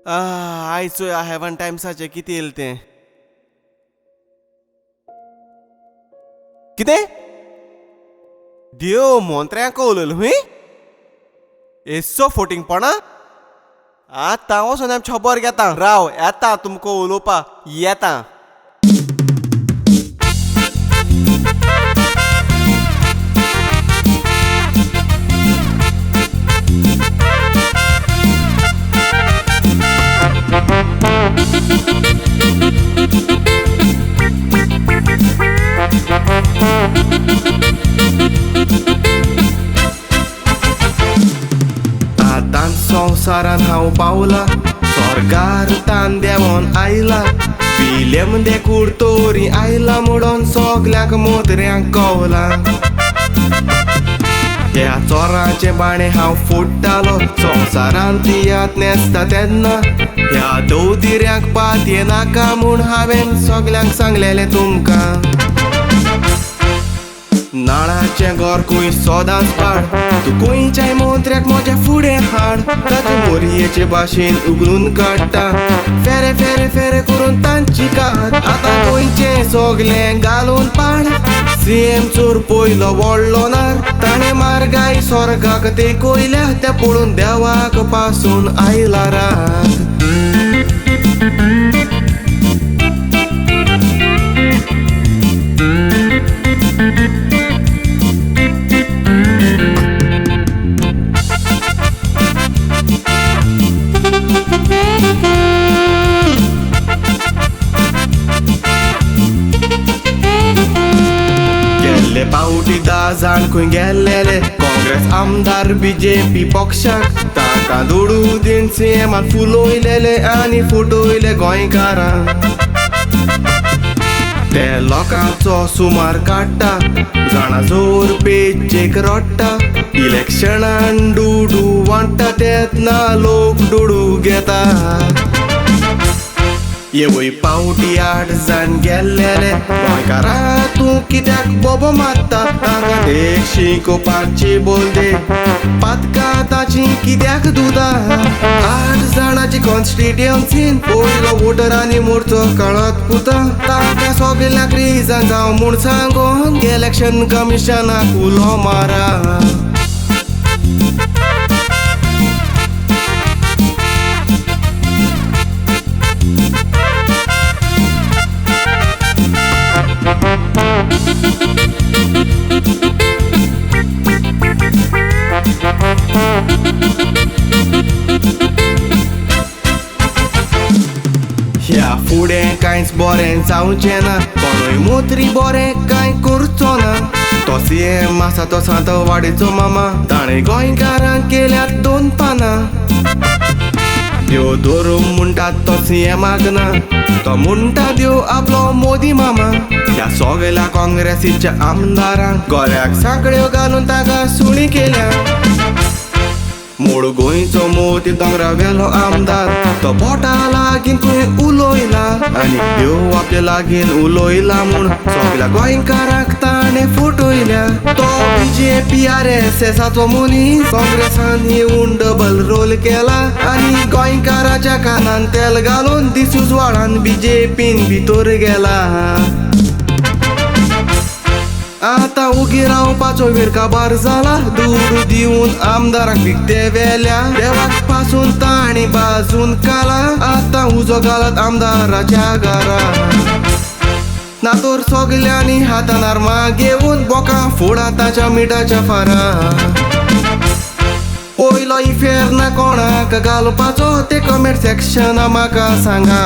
आयचो ह्या हेवन टाइम्साचे कितें येयलें तें कितें देव मोंत्र्यांक उलयलो हुंय एस्सो फोटिंगपणा आतां वचून आमी खबर घेता राव येता तुमकां उलोवपा येता आतां संवसारान हांव पावला स्वर्गार तान देंवोन आयला फिल्म देखूड तोरी आयला म्हणून सगल्यांक मोदऱ्यांक कवला ह्या चोरांचे बाणे हांव फोडटालो संवसारान तियात नेसता तेन्ना ह्या दवदिऱ्यांक पातये नाका म्हूण हांवें सगल्यांक सांगलेलें तुमकां नाळाचें घर खूंय सोदांच पाड तूं गोंयच्याय मोंत्र्याक म्हज्या फुडें हाड ताचे मोरयेचे भाशेन उगलून काडटा फेरे फेरे फेरे करून तांची कात आतां गोंयचें सगलें घालून पाड सीएम चोर पयलो व्हडलो नार ताणें मारगाय स्वर्गाक तेकोयल्या तें पळोवन देवाक पासून आयला राग पावटी 10 जाण खंय गेल्लेले काँग्रेस आमदार बीजेपी पक्षाक ताका दुडू दिन सीएमान फुलोयलेले आनी फुटोयले गोंयकारां ते लोकांचो सुमार काडटा जाणा जोर पेचेक रडटा इलेक्शनान दुडू वांटा तेन्ना लोक दुडू घेता येवय पावटी 8 जाण गेल्लेले गोंयकारां तूं कित्याक बोबो मारता ताका देख शिकोवपाची बोलदे पातकां ताची कित्याक दुदा 8 जाणांची कॉन्स्टिट्युएन्सीन पयलो वोटरांनी मोर्चो कळत पुता ताका सगल्यांक रिजन जावं म्हूण सांगून इलेक्शन कमिशनाक उलो मारा ह्या फुडें कांयच बरें जावचें ना कोणूय मोत्री बरें कांय करचो ना तो सीएम आसा तो सातवाडीचो मामा ताणें गोंयकारांक केल्यात 2 पानां देव धरून म्हणटात तो सीएमाक ना तो म्हणटा देव आपलो मोदी मामा ह्या सगल्या काँग्रेसीच्या आमदारांक गोऱ्याक सांकळ्यो घालून ताका सुणी केल्या मूळ गोंयचो मोती दोंगरा वेलो आमदार तो पोटा लागीं खंय उलोयला आनी देव आपल्या लागीं उलोयला म्हूण सगल्या गोंयकारांक ताणें फुटोयल्या तो बीजेपी RSSाचो मनीस काँग्रेसान येवन डबल रोल केला आनी गोंयकाराच्या कानान तेल घालून दीस उजवाडान बीजेपीन भितर गेला आतां उगी रावपाचो वेळ काबार जाला दूर दिवन आमदाराक विकते वेल्या देवाक पासून ताणी बाजून काला आतां उजो घालत आमदाराच्या घरा नातोर सगल्यांनी हातान आर्मां घेवन बोकां फोडा ताच्या मिठाच्या फारा पयलो इफेर ना कोणाक घालपाचो ते कमेंट सेक्शना म्हाका सांगा